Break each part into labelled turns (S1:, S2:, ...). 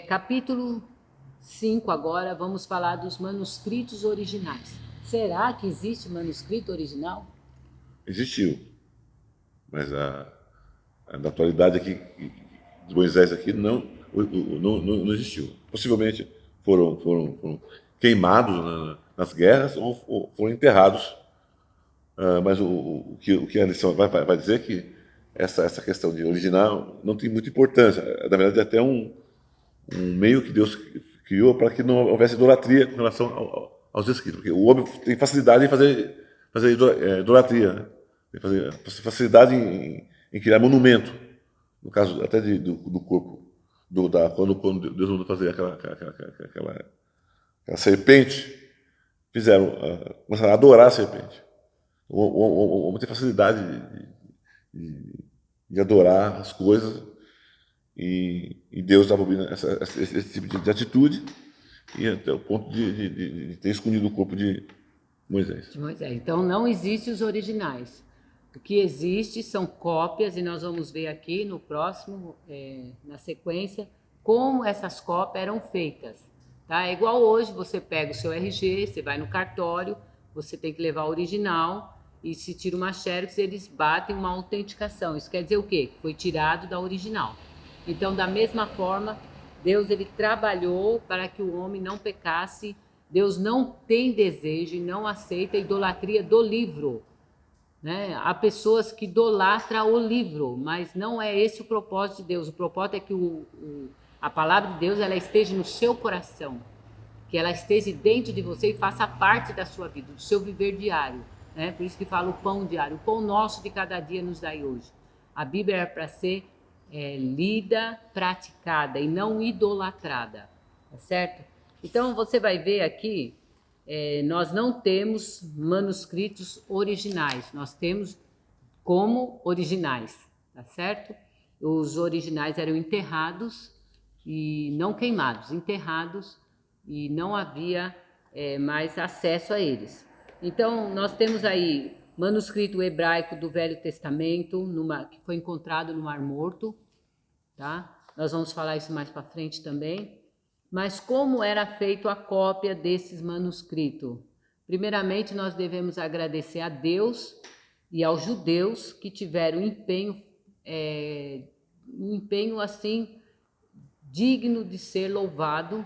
S1: Capítulo 5 agora, vamos falar dos manuscritos originais. Será que existe manuscrito original?
S2: Existiu, mas na atualidade aqui, de Moisés aqui, não existiu. Possivelmente foram queimados nas guerras ou foram enterrados. Mas o que a lição vai dizer é que essa questão de original não tem muita importância. Na verdade, é até um meio que Deus criou para que não houvesse idolatria com relação aos escritos. Porque o homem tem facilidade em fazer idolatria, né? Tem facilidade em criar monumento. No caso até do corpo. Quando Deus mandou fazer aquela serpente, começaram a adorar a serpente. O homem tem facilidade de adorar as coisas e Deus abomina esse tipo de atitude e até o ponto de ter escondido o corpo de Moisés.
S1: De Moisés. Então não existem os originais. O que existe são cópias, e nós vamos ver aqui no próximo, na sequência, como essas cópias eram feitas. Tá? É igual hoje, você pega o seu RG, você vai no cartório, você tem que levar o original, e se tira uma xerox, eles batem uma autenticação. Isso quer dizer o quê? Foi tirado da original. Então, da mesma forma, Deus ele trabalhou para que o homem não pecasse. Deus não tem desejo e não aceita a idolatria do livro. Né? Há pessoas que idolatram o livro, mas não é esse o propósito de Deus. O propósito é que a palavra de Deus ela esteja no seu coração, que ela esteja dentro de você e faça parte da sua vida, do seu viver diário. Né? Por isso que fala o pão diário, o pão nosso de cada dia nos dai hoje. A Bíblia é para ser lida, praticada e não idolatrada, tá certo? Então você vai ver aqui, nós não temos manuscritos originais, nós temos como originais, tá certo? Os originais eram enterrados e não queimados, enterrados e não havia mais acesso a eles. Então nós temos aí manuscrito hebraico do Velho Testamento, que foi encontrado no Mar Morto, tá? Nós vamos falar isso mais para frente também. Mas como era feito a cópia desses manuscritos? Primeiramente, nós devemos agradecer a Deus e aos judeus que tiveram um empenho assim digno de ser louvado,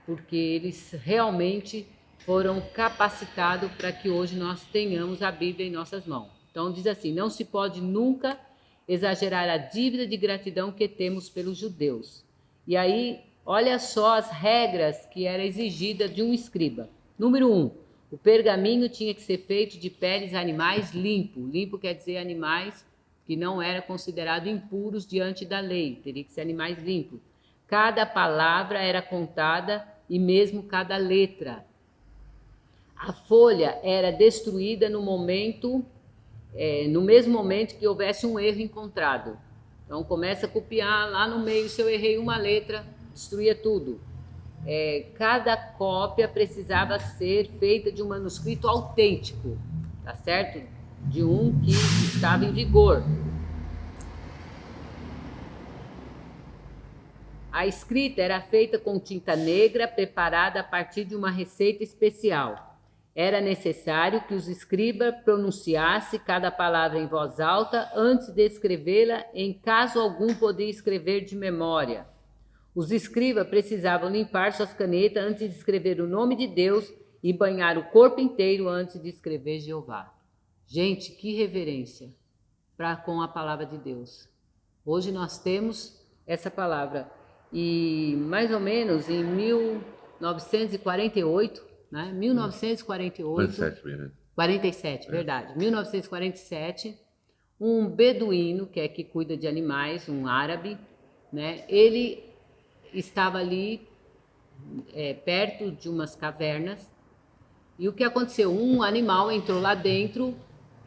S1: porque eles realmente foram capacitados para que hoje nós tenhamos a Bíblia em nossas mãos. Então diz assim: não se pode nunca exagerar a dívida de gratidão que temos pelos judeus. E aí, olha só as regras que era exigida de um escriba. Número 1, o pergaminho tinha que ser feito de peles de animais limpo. Limpo quer dizer animais que não eram considerados impuros diante da lei, teria que ser animais limpos. Cada palavra era contada e mesmo cada letra. A folha era destruída no mesmo momento que houvesse um erro encontrado. Então começa a copiar lá no meio, se eu errei uma letra, destruía tudo. Cada cópia precisava ser feita de um manuscrito autêntico, tá certo? De um que estava em vigor. A escrita era feita com tinta negra preparada a partir de uma receita especial. Era necessário que os escribas pronunciassem cada palavra em voz alta antes de escrevê-la, em caso algum podia escrever de memória. Os escribas precisavam limpar suas canetas antes de escrever o nome de Deus e banhar o corpo inteiro antes de escrever Jeová. Gente, que reverência com a palavra de Deus. Hoje nós temos essa palavra. E mais ou menos em 1948, né? 1948,
S2: 47, bem, né?
S1: 47, verdade. 1947, um beduíno, que é que cuida de animais, um árabe, né? Ele estava ali perto de umas cavernas e o que aconteceu? Um animal entrou lá dentro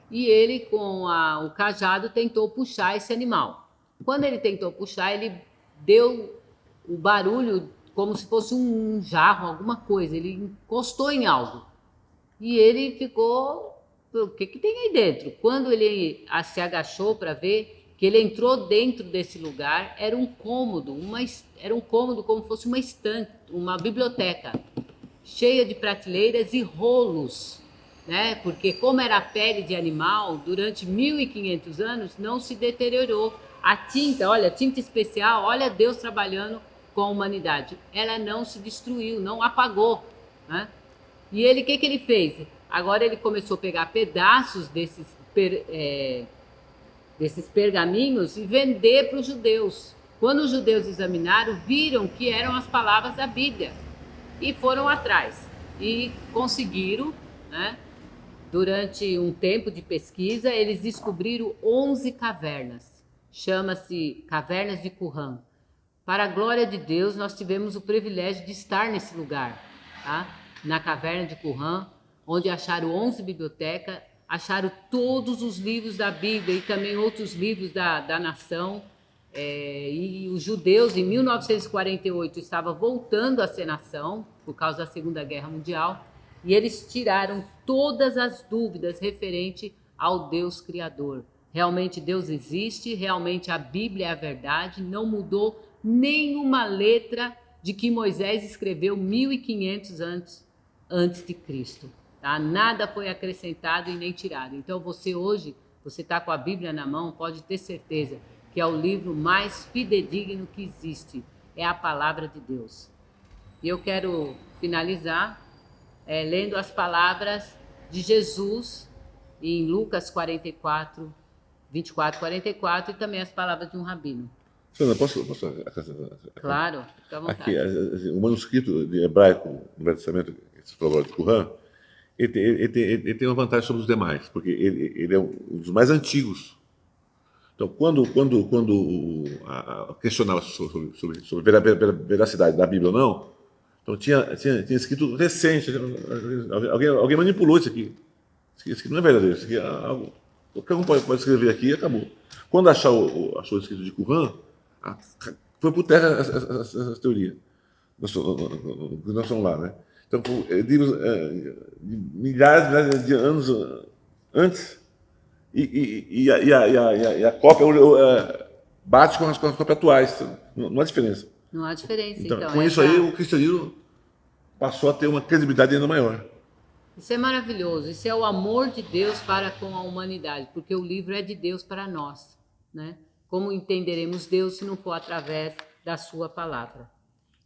S1: e ele, com o cajado, tentou puxar esse animal. Quando ele tentou puxar, ele deu o barulho como se fosse um jarro, alguma coisa. Ele encostou em algo. E ele ficou... O que tem aí dentro? Quando ele se agachou para ver, que ele entrou dentro desse lugar, era um cômodo, como fosse uma estante, uma biblioteca, cheia de prateleiras e rolos, né? Porque como era pele de animal, durante 1.500 anos não se deteriorou. A tinta, olha, tinta especial, olha Deus trabalhando com a humanidade. Ela não se destruiu, não apagou, né? E ele, o que ele fez? Agora ele começou a pegar pedaços desses pergaminhos e vender para os judeus. Quando os judeus examinaram, viram que eram as palavras da Bíblia e foram atrás e conseguiram, né? Durante um tempo de pesquisa, eles descobriram 11 cavernas. Chama-se Cavernas de Qumran. Para a glória de Deus, nós tivemos o privilégio de estar nesse lugar, tá? Na Caverna de Qumran, onde acharam 11 bibliotecas, acharam todos os livros da Bíblia e também outros livros da nação. E os judeus, em 1948, estavam voltando a ser nação, por causa da Segunda Guerra Mundial, e eles tiraram todas as dúvidas referente ao Deus Criador. Realmente Deus existe, realmente a Bíblia é a verdade, não mudou nenhuma letra de que Moisés escreveu 1.500 antes de Cristo. Tá? Nada foi acrescentado e nem tirado. Então você hoje, você está com a Bíblia na mão, pode ter certeza que é o livro mais fidedigno que existe. É a palavra de Deus. E eu quero finalizar lendo as palavras de Jesus em Lucas 44, 24, 44 e também as palavras de um rabino.
S2: Sandra, posso
S1: Claro, fica à vontade.
S2: Aqui, o manuscrito de hebraico, no Velho Testamento, que você falou agora de Qumran, ele tem uma vantagem sobre os demais, porque ele é um dos mais antigos. Então, quando questionava sobre a veracidade da Bíblia ou não, então tinha escrito recente, alguém manipulou isso aqui. Isso aqui não é verdadeiro, isso aqui é algo. Qualquer um pode escrever aqui e acabou. Quando achou o escrito de Qumran, foi por terra essa teoria. Nós somos lá, né? Então, livros de milhares de anos antes, e a cópia bate com as cópias atuais. Não há diferença.
S1: Não há diferença.
S2: Então com isso aí, o cristianismo passou a ter uma credibilidade ainda maior.
S1: Isso é maravilhoso. Isso é o amor de Deus para com a humanidade, porque o livro é de Deus para nós, né? Como entenderemos Deus se não for através da sua palavra?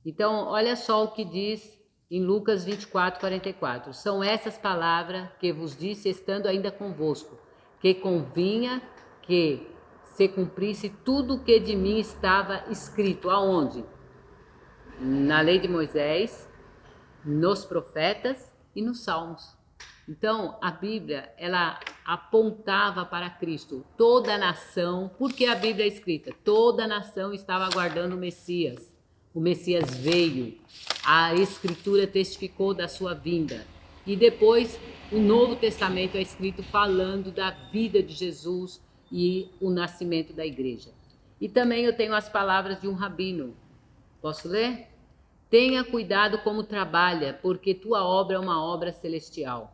S1: Então, olha só o que diz em Lucas 24, 44. São essas palavras que vos disse estando ainda convosco, que convinha que se cumprisse tudo o que de mim estava escrito. Aonde? Na lei de Moisés, nos profetas e nos salmos. Então, a Bíblia, ela apontava para Cristo. Toda a nação, porque a Bíblia é escrita, toda a nação estava aguardando o Messias. O Messias veio, a Escritura testificou da sua vinda. E depois, o Novo Testamento é escrito falando da vida de Jesus e o nascimento da igreja. E também eu tenho as palavras de um rabino. Posso ler? Tenha cuidado como trabalha, porque tua obra é uma obra celestial.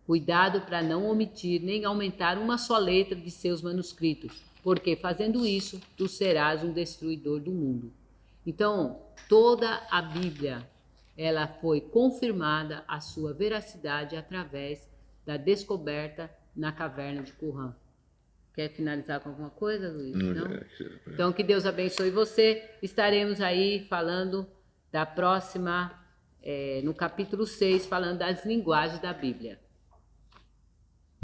S1: Cuidado para não omitir nem aumentar uma só letra de seus manuscritos, porque fazendo isso, tu serás um destruidor do mundo. Então, toda a Bíblia, ela foi confirmada a sua veracidade através da descoberta na caverna de Qumran. Quer finalizar com alguma coisa, Luiz? Não? Então, que Deus abençoe você. Estaremos aí falando da próxima, no capítulo 6, falando das linguagens da Bíblia.